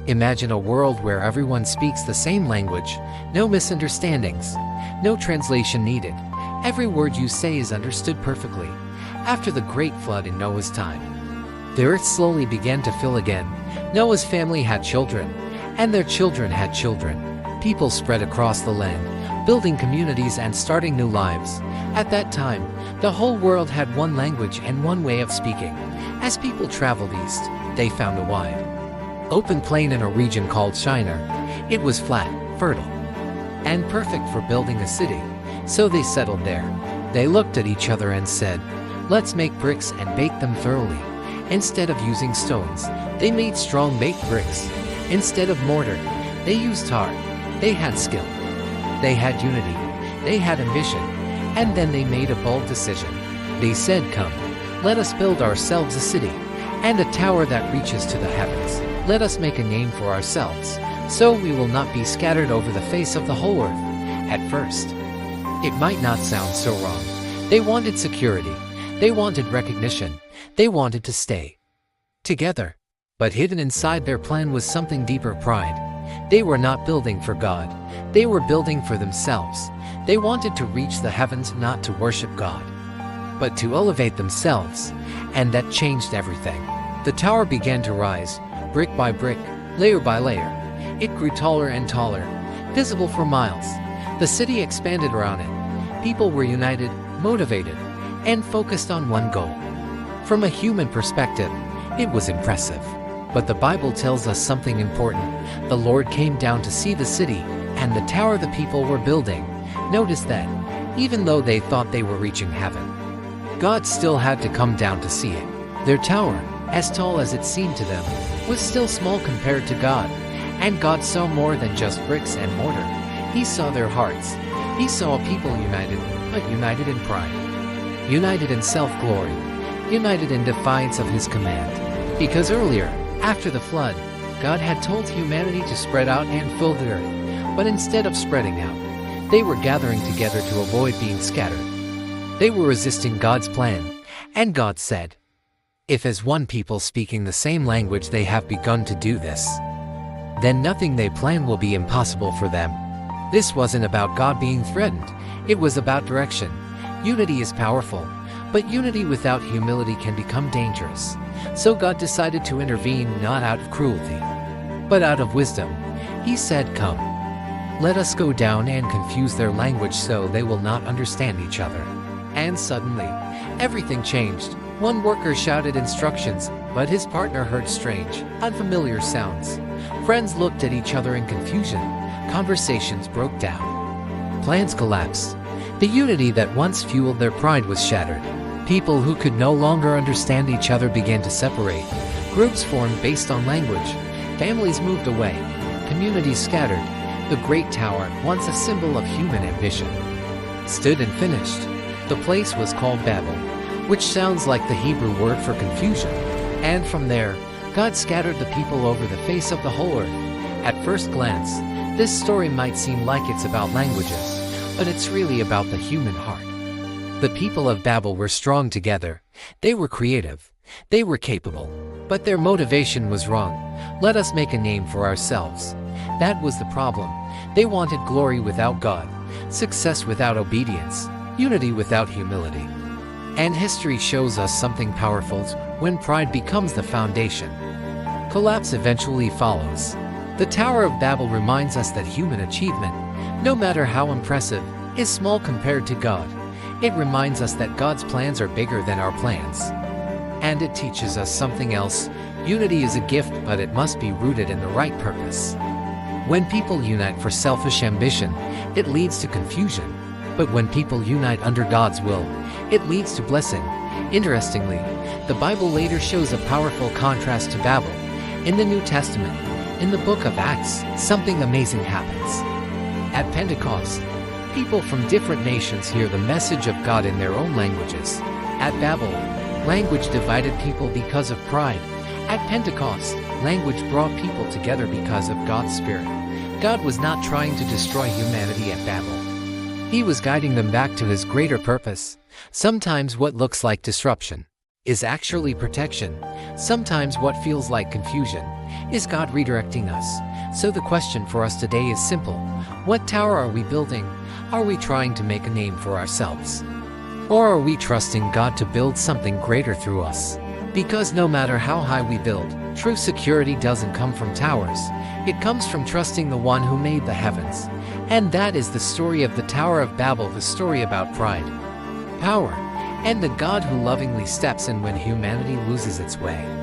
Imagine a world where everyone speaks the same language, no misunderstandings, no translation needed. Every word you say is understood perfectly. After the great flood in Noah's time, the earth slowly began to fill again. Noah's family had children, and their children had children. People spread across the land, building communities and starting new lives. At that time, the whole world had one language and one way of speaking. As people traveled east, they found a wide, open plain in a region called Shinar. It was flat, fertile, and perfect for building a city. So they settled there. They looked at each other and said, "Let's make bricks and bake them thoroughly." Instead of using stones, they made strong baked bricks. Instead of mortar, they used tar. They had skill. They had unity. They had ambition. And then they made a bold decision. They said, "Come, let us build ourselves a city, and a tower that reaches to the heavens. Let us make a name for ourselves, so we will not be scattered over the face of the whole earth." At first, it might not sound so wrong. They wanted security. They wanted recognition. They wanted to stay together. But hidden inside their plan was something deeper: pride. They were not building for God. They were building for themselves. They wanted to reach the heavens, not to worship God, but to elevate themselves. And that changed everything. The tower began to rise, brick by brick, layer by layer. It grew taller and taller, visible for miles. The city expanded around it. People were united, motivated, and focused on one goal. From a human perspective, it was impressive. But the Bible tells us something important. The Lord came down to see the city and the tower the people were building. Notice that, even though they thought they were reaching heaven, God still had to come down to see it. Their tower, as tall as it seemed to them, was still small compared to God. And God saw more than just bricks and mortar. He saw their hearts. He saw a people united, but united in pride, united in self-glory, united in defiance of His command. Because earlier, after the flood, God had told humanity to spread out and fill the earth. But instead of spreading out, they were gathering together to avoid being scattered. They were resisting God's plan. And God said, "If as one people speaking the same language they have begun to do this, then nothing they plan will be impossible for them." This wasn't about God being threatened. It was about direction. Unity is powerful, but unity without humility can become dangerous. So God decided to intervene, not out of cruelty, but out of wisdom. He said, "Come, let us go down and confuse their language so they will not understand each other." And suddenly, everything changed. One worker shouted instructions, but his partner heard strange, unfamiliar sounds. Friends looked at each other in confusion. Conversations broke down. Plans collapsed. The unity that once fueled their pride was shattered. People who could no longer understand each other began to separate. Groups formed based on language. Families moved away. Communities scattered. The great tower, once a symbol of human ambition, stood and finished. The place was called Babel, which sounds like the Hebrew word for confusion. And from there, God scattered the people over the face of the whole earth. At first glance, this story might seem like it's about languages, but it's really about the human heart. The people of Babel were strong together. They were creative. They were capable. But their motivation was wrong. Let us make a name for ourselves. That was the problem. They wanted glory without God, success without obedience, unity without humility. And history shows us something powerful: when pride becomes the foundation, collapse eventually follows. The Tower of Babel reminds us that human achievement, no matter how impressive, is small compared to God. It reminds us that God's plans are bigger than our plans. And it teaches us something else. Unity is a gift, but it must be rooted in the right purpose. When people unite for selfish ambition, it leads to confusion. But when people unite under God's will, it leads to blessing. Interestingly, the Bible later shows a powerful contrast to Babel. In the New Testament, in the book of Acts, something amazing happens. At Pentecost, people from different nations hear the message of God in their own languages. At Babel, language divided people because of pride. At Pentecost, language brought people together because of God's Spirit. God was not trying to destroy humanity at Babel. He was guiding them back to His greater purpose. Sometimes what looks like disruption is actually protection. Sometimes what feels like confusion is God redirecting us. So the question for us today is simple. What tower are we building? Are we trying to make a name for ourselves? Or are we trusting God to build something greater through us? Because no matter how high we build, true security doesn't come from towers. It comes from trusting the one who made the heavens. And that is the story of the Tower of Babel, the story about pride, power, and the God who lovingly steps in when humanity loses its way.